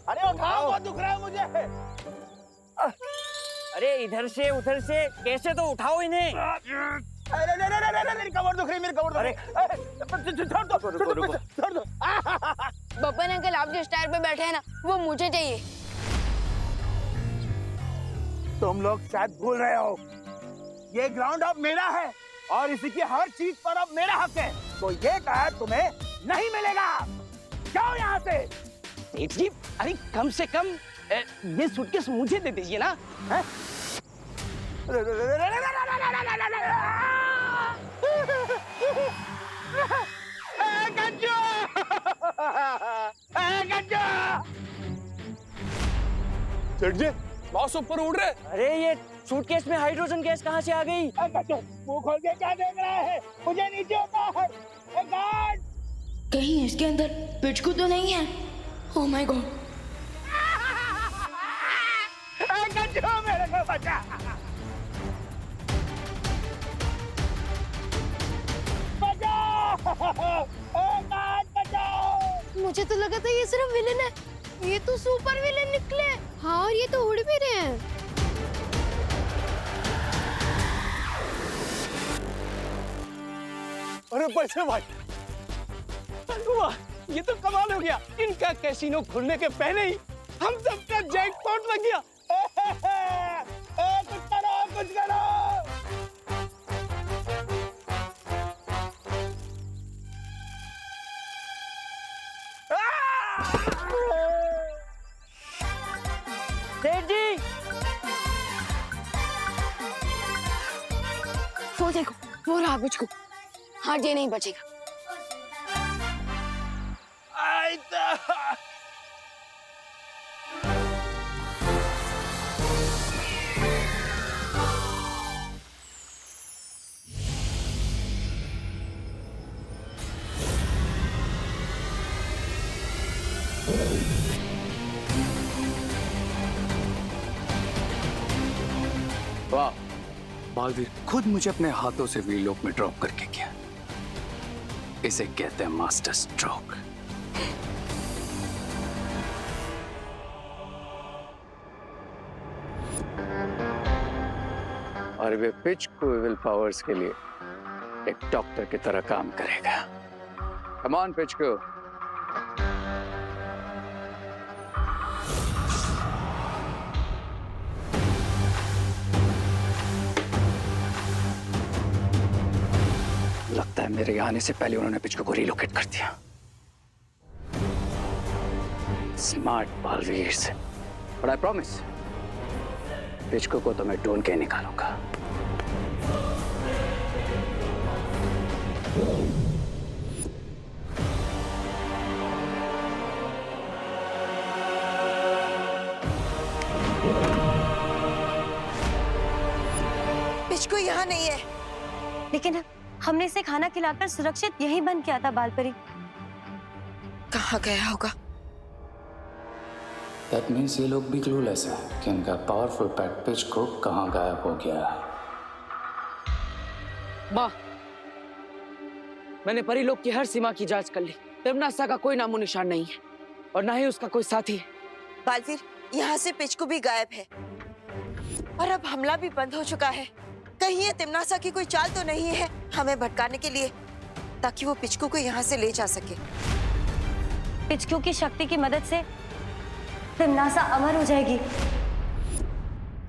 अरे उठाओ, बहुत दुख रहा है मुझे। अरे इधर से उधर से कैसे, तो उठाओ इन्हें। अरे मेरी कमर दुख रही, मेरी कमर दुख रही। छोड़ दो, छोड़ दो। बब्बन अंकल, आप जिस टायर पे बैठे हैं ना, वो मुझे चाहिए। तुम लोग शायद भूल रहे हो, ये ग्राउंड अब मेरा है और इसी की हर चीज पर अब मेरा हक है। तो ये टायर तुम्हें नहीं मिलेगा। जाओ यहाँ से। सेठ जी, अरे कम से कम ये सूटकेस मुझे दे दीजिए ना। सेठ जी, बॉस ऊपर उड़ रहे। अरे ये सूटकेस में हाइड्रोजन गैस कहाँ से आ गई? मुंह खोल के क्या देख रहा है? मुझे नीचे उतार। गार्ड, कहीं इसके अंदर पिचकू तो नहीं है? Oh my God. मेरे को बचा। मुझे तो लगा था ये सिर्फ विलेन है, ये तो सुपर विलेन निकले। हाँ, और ये तो उड़ भी रहे हैं। अरे पैसे भाई, वाह, ये तो कमाल हो गया। इनका कैसीनो खुलने के पहले ही हम सबका जैकपॉट लग गया। कुछ करो, कुछ करो। सेठ जी, वो देखो, वो रहा पिचकू। हाँ, ये नहीं बचेगा। वाह, बालवीर खुद मुझे अपने हाथों से वीलोक में ड्रॉप करके गया। इसे कहते हैं मास्टर स्ट्रोक। और वे पिच को विल पावर्स के लिए एक डॉक्टर की तरह काम करेगा। कम ऑन पिच को। लगता है मेरे आने से पहले उन्होंने पिचको को रिलोकेट कर दिया। स्मार्ट बालवीर से। बट आई प्रॉमिस, पिचको को तो मैं ढूंढ के निकालूंगा। पिचकू यहाँ नहीं है। लेकिन हमने इसे खाना खिलाकर सुरक्षित यहीं बंद किया था बालपरी। कहाँ गया होगा? That means ये लोग भी क्लूलेस है कि इनका पावरफुल पेट पिच को कहाँ गायब हो गया। माँ, मैंने परीलोक की हर सीमा की जांच कर ली। तिम्नासा का कोई नामो निशान नहीं है और ना ही उसका कोई साथी है। बालवीर, यहाँ से पिचकू भी गायब है और अब हमला भी बंद हो चुका है। कहीं ये तिम्नासा की कोई चाल तो नहीं है हमें भटकाने के लिए, ताकि वो पिचकू को यहाँ से ले जा सके। पिचकू की शक्ति की मदद से तिम्नासा अमर हो जाएगी।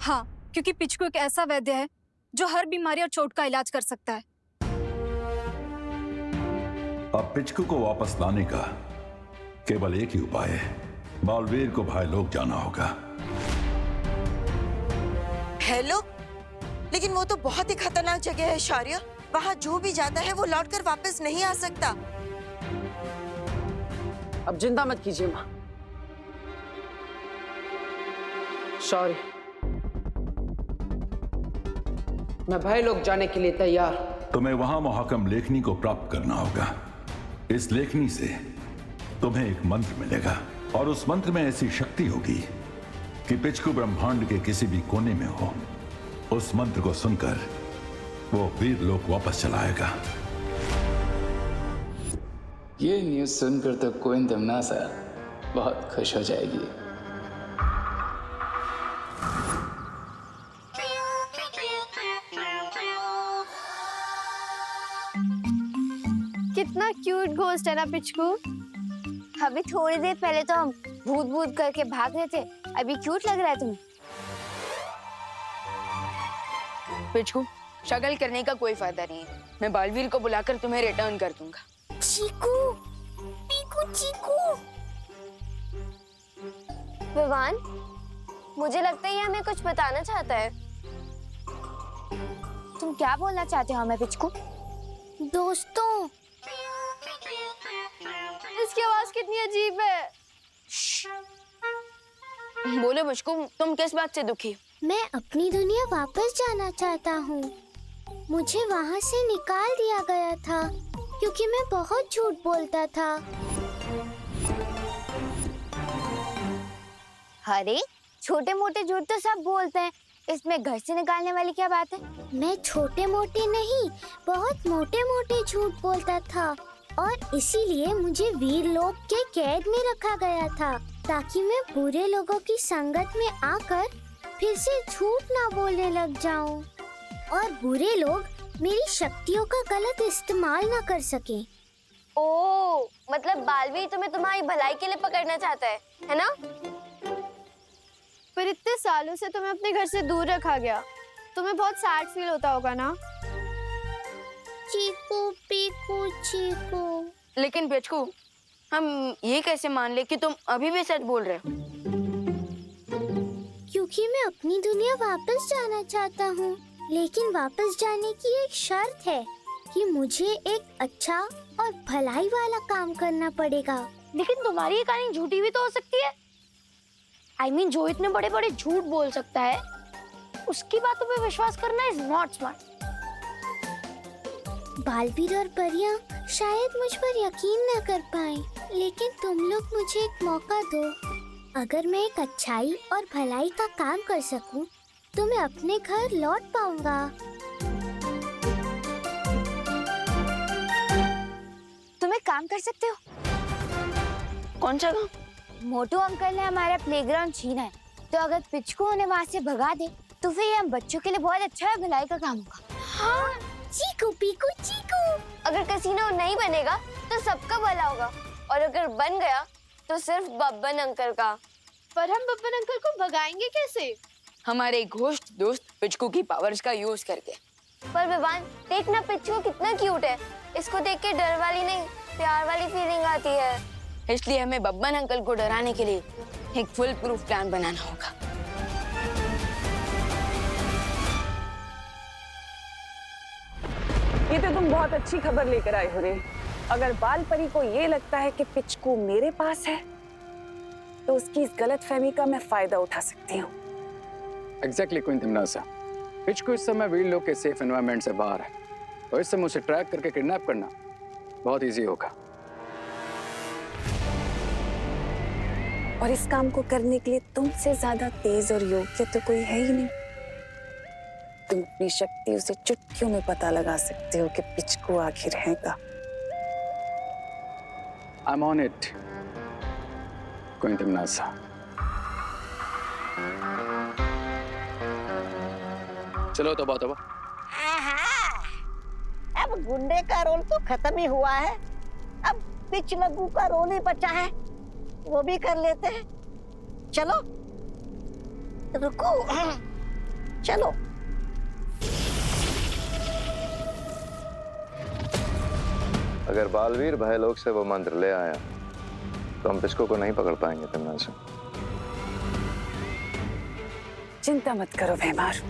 हाँ, क्योंकि पिचकू एक ऐसा वैद्य है जो हर बीमारी और चोट का इलाज कर सकता है। अब पिचकू को वापस लाने का केवल एक ही उपाय है। बालवीर को भाई लोग जाना होगा। हेलो, लेकिन वो तो बहुत ही खतरनाक जगह है शौर्य। वहाँ जो भी जाता है वो लौटकर वापस नहीं आ सकता। अब चिंता मत कीजिए माँ। सॉरी, मैं भाई लोग जाने के लिए तैयार। तुम्हें वहां मुहाकम लेखनी को प्राप्त करना होगा। इस लेखनी से तुम्हें एक मंत्र मिलेगा और उस मंत्र में ऐसी शक्ति होगी कि पिचकू ब्रह्मांड के किसी भी कोने में हो, उस मंत्र को सुनकर वो वीर लोक वापस चलाएगा। ये न्यूज़ सुनकर तो क्वीन तिम्नासा बहुत खुश हो जाएगी। घोस्ट है ना पिचकू। अभी थोड़ी देर पहले तो हम भूत भूत करके भाग रहे थे, अभी क्यूट लग रहा है तुम्हें। पिचकू, शक्ल करने का कोई फायदा नहीं है। मैं बालवीर को बुलाकर तुम्हें रिटर्न कर दूंगा। चीकू, पीकू, चीकू। विवान, मुझे लगता है ये हमें कुछ बताना चाहता है। तुम क्या बोलना चाहते हो हमें पिचकू? दोस्तों। इसकी आवाज कितनी अजीब है। बोलो पिचकू, तुम किस बात से दुखी हो? मैं अपनी दुनिया वापस जाना चाहता हूँ। मुझे वहाँ से निकाल दिया गया था क्योंकि मैं बहुत झूठ बोलता था। अरे, छोटे मोटे झूठ तो सब बोलते हैं, इसमें घर से निकालने वाली क्या बात है? मैं छोटे मोटे नहीं, बहुत मोटे मोटे झूठ बोलता था और इसीलिए मुझे वीर लोक के कैद में रखा गया था ताकि मैं बुरे लोगों की संगत में आकर फिर से झूठ ना बोलने लग जाऊं और बुरे लोग मेरी शक्तियों का गलत इस्तेमाल ना कर सके। ओह, मतलब बालवीर तुम्हें तुम्हारी भलाई के लिए पकड़ना चाहता है ना? पर इतने सालों से तुम्हें अपने घर से दूर रखा गया, तुम्हें बहुत सैड फील होता होगा ना? चीकू, पीकू, चीकू। लेकिन पिचकू, हम ये कैसे मान ले कि तुम अभी भी सच बोल रहे हो? क्योंकि मैं अपनी दुनिया वापस जाना चाहता हूँ, लेकिन वापस जाने की एक शर्त है कि मुझे एक अच्छा और भलाई वाला काम करना पड़ेगा। लेकिन तुम्हारी ये कहानी झूठी भी तो हो सकती है। I mean, जो इतने बड़े बड़े झूठ बोल सकता है, उसकी बातों पे विश्वास करना इज नॉट स्मार्ट। बालवीर और परियां शायद मुझ पर यकीन न कर पाए, लेकिन तुम लोग मुझे एक मौका दो। अगर मैं एक अच्छाई और भलाई का काम कर सकूं, तो मैं अपने घर लौट पाऊंगा। तुम एक काम कर सकते हो। कौन सा काम? मोटू अंकल ने हमारा प्लेग्राउंड छीना है, तो अगर पिचकू उन्हें वहाँ से भगा दे तो फिर ये हम बच्चों के लिए बहुत अच्छा है, भलाई का काम होगा। हाँ, चीकू, पीकू, चीकू। अगर कैसीनो नहीं बनेगा तो सबका भला होगा, और अगर बन गया तो सिर्फ बब्बन अंकल का। पर हम बब्बन अंकल को भगाएंगे कैसे? हमारे घोस्ट दोस्त पिचकू की पावर्स का यूज करके। पर विवान, देखना पिचकू कितना क्यूट है, इसको देख के डर वाली नहीं, प्यार वाली फीलिंग आती है। इसलिए हमें बब्बन अंकल को डराने के लिए एक फुल प्रूफ प्लान बनाना होगा। ये तो तुम बहुत अच्छी खबर लेकर आए हो रे। अगर बाल परी को ये लगता है कि पिचकू मेरे पास है, तो उसकी इस गलतफहमी का मैं फायदा उठा सकती हूँ। Exactly queen तिमनासा। पिचकू इस समय वीर लोग के सेफ एनवायरनमेंट से बाहर है, और इस समय उसे ट्रैक करके किडनैप करना बहुत इजी होगा। और इस काम को करने के लिए तुमसे ज्यादा तेज और योग्य तो कोई है ही नहीं। तुम अपनी शक्ति उसे चुटकियों में पता लगा सकते हो कि पिचकू आखिर है का। I'm on it, queen तिमनासा। चलो तौबा तौबा। अब गुंडे का रोल तो खत्म ही हुआ है, अब पिच लगू का रोल ही बचा है, वो भी कर लेते हैं। चलो रुको, चलो। अगर बालवीर भयलोक से वो मंत्र ले आया तो हम पिचकू को नहीं पकड़ पाएंगे तिमनासा। चिंता मत करो भैमार,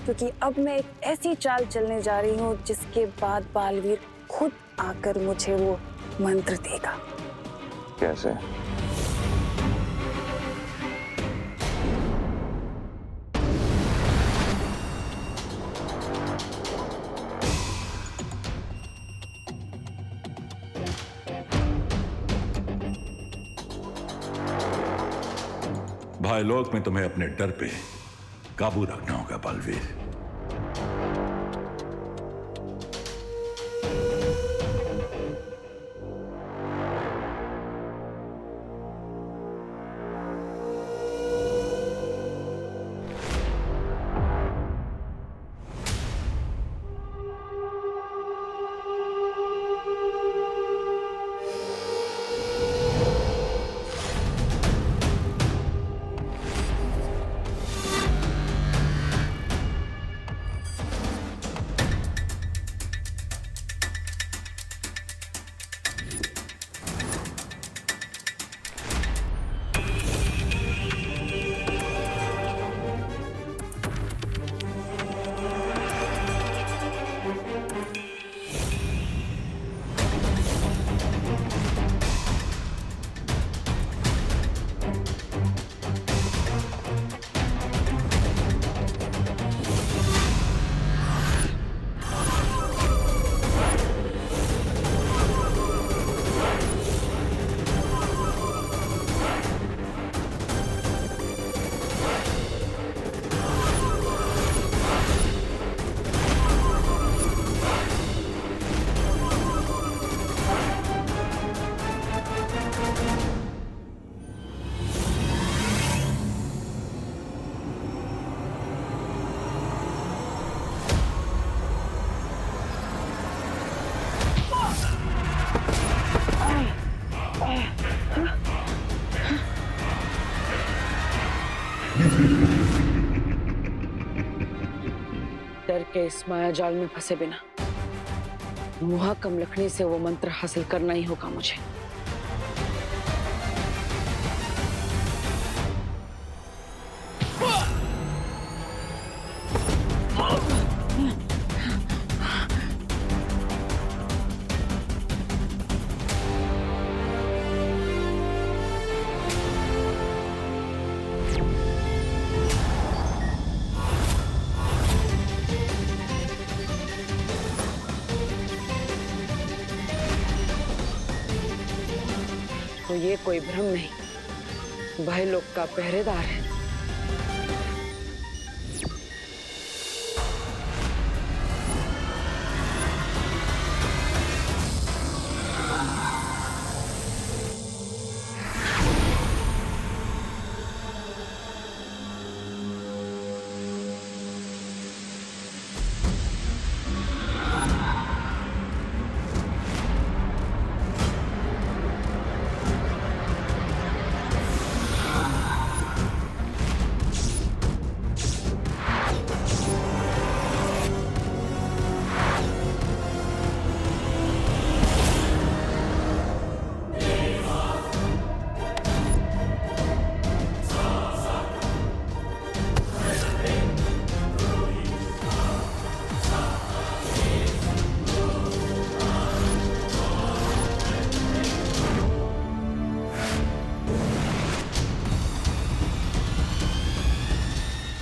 क्योंकि अब मैं एक ऐसी चाल चलने जा रही हूँ जिसके बाद बालवीर खुद आकर मुझे वो मंत्र देगा। कैसे? भाईलोक में तुम्हें अपने डर पे काबू रखना होगा बालवीर। डर के इस माया जाल में फंसे बिना मुहाकम लखनी से वो मंत्र हासिल करना ही होगा मुझे। तो ये कोई भ्रम नहीं, भाईलोक का पहरेदार है।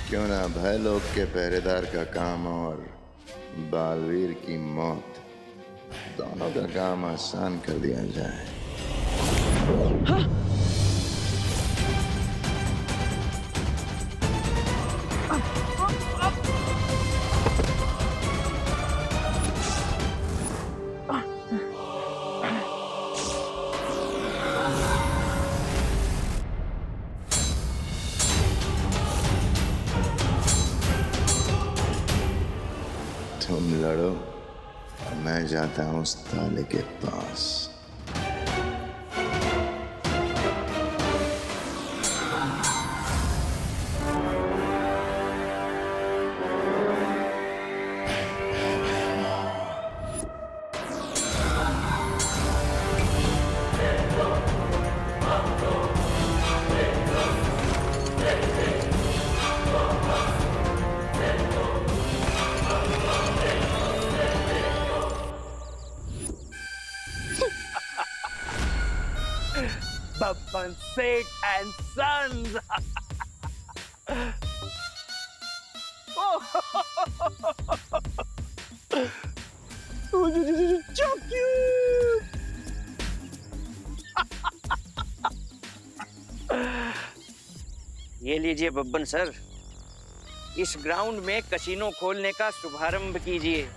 क्यों ना भयलोक के पहरेदार का काम और बालवीर की मौत, दोनों का काम आसान कर दिया जाए। हाँ? तुम लड़ो, मैं जाता हूं उस ताले के पास। Babban Seth and Sons. So cute. ये लीजिए बब्बन सर, इस ग्राउंड में कसिनो खोलने का शुभारंभ कीजिए।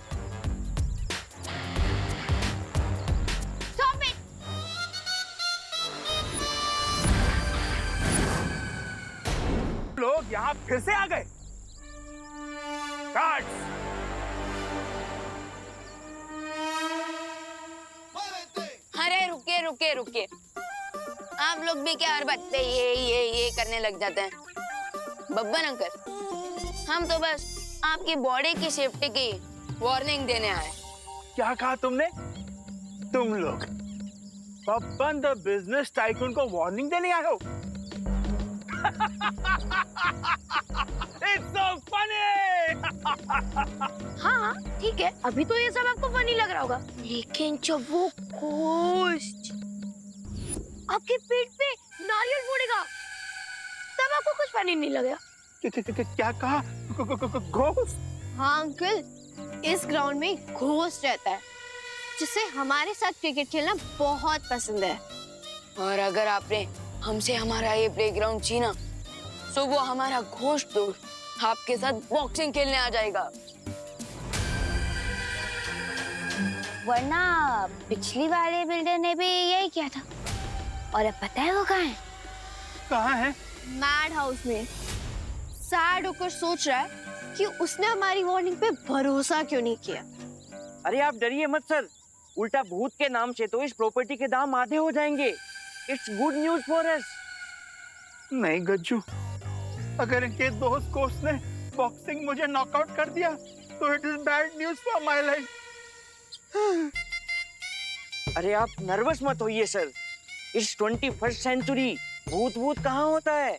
लोग यहाँ फिर से आ गए। गार्ड्स! अरे रुकिए रुकिए रुकिए, आप लोग भी क्या हर बात पे ये करने लग जाते हैं। बब्बन अंकल, हम तो बस आपकी बॉडी की सेफ्टी की वार्निंग देने आए। क्या कहा तुमने? तुम लोग बब्बन द बिजनेस टाइकून को वार्निंग देने आए हो? It's so funny! हाँ ठीक है, अभी तो ये सब आपको फनी लग रहा होगा, लेकिन जब वो घोस्ट आपके पेट पे नारियल फोड़ेगा तब आपको कुछ फनी नहीं लगेगा। क्या कहा? घोस्ट? हाँ अंकल, इस ग्राउंड में घोस्ट रहता है जिसे हमारे साथ क्रिकेट खेलना बहुत पसंद है। और अगर आपने हमसे हमारा ये प्लेग्राउंड छीना तो वो हमारा घोस्ट दोस्त आपके साथ बॉक्सिंग खेलने आ जाएगा। वरना पिछली वाले बिल्डर ने भी यही किया था। और अब पता है वो कहाँ है? कहाँ है? मैड हाउस में। सैड होकर सोच रहा है कि उसने हमारी वार्निंग पे भरोसा क्यों नहीं किया। अरे आप डरिए मत सर, उल्टा भूत के नाम से तो इस प्रॉपर्टी के दाम आधे हो जाएंगे। It's good news for us. नहीं गज्जू, अगर इनके दोस्त कोच ने बॉक्सिंग मुझे नॉकआउट कर दिया तो it is bad news for my life. अरे आप नर्वस मत होइए सर, इस 21st सेंचुरी भूत कहाँ होता है।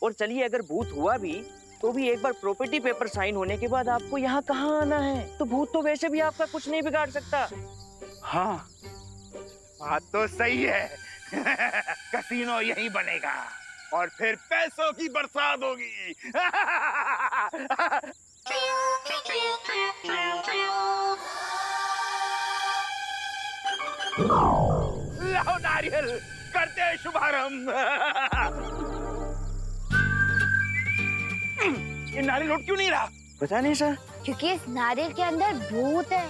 और चलिए अगर भूत हुआ भी तो भी एक बार प्रॉपर्टी पेपर साइन होने के बाद आपको यहाँ कहाँ आना है, तो भूत तो वैसे भी आपका कुछ नहीं बिगाड़ सकता। हाँ बात तो सही है। कसीनो यहीं बनेगा और फिर पैसों की बरसात होगी। लाओ नारियल, करते हैं शुभारंभ। ये नारियल उठ क्यों नहीं रहा? पता नहीं सर। क्योंकि इस नारियल के अंदर भूत है।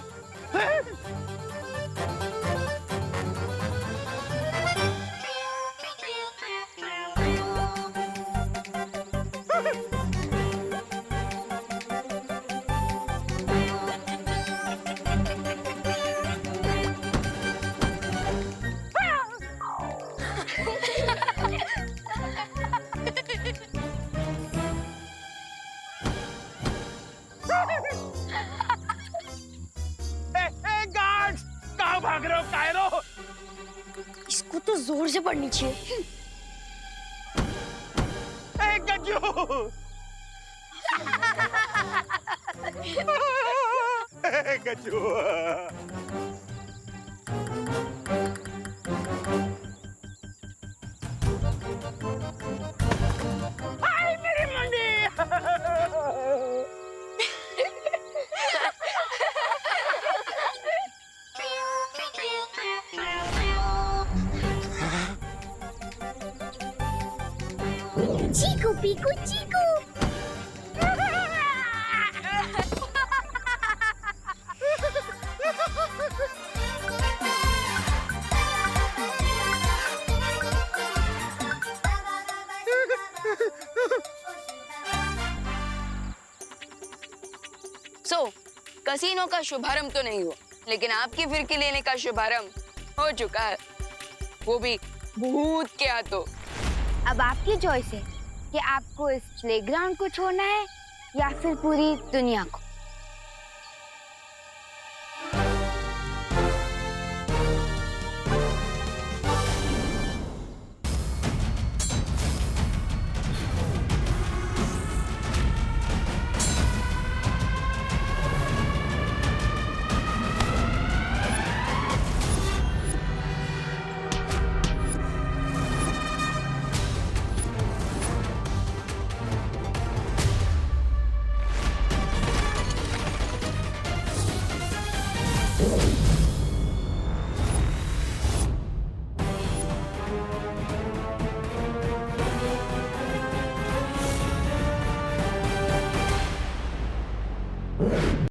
गार्ड्स, कहाँ भाग रहे हो कायरो? इसको तो जोर से पढ़नी चाहिए। गज्जू! गज्जू! हाय मेरी मुंडी! चीकू पीकू चीकू। कसीनो का शुभारंभ तो नहीं हुआ, लेकिन आपकी फिरकी लेने का शुभारंभ हो चुका है, वो भी भूत के हाथों। अब आपकी चॉइस है कि आपको इस प्लेग्राउंड को छोड़ना है या फिर पूरी दुनिया को।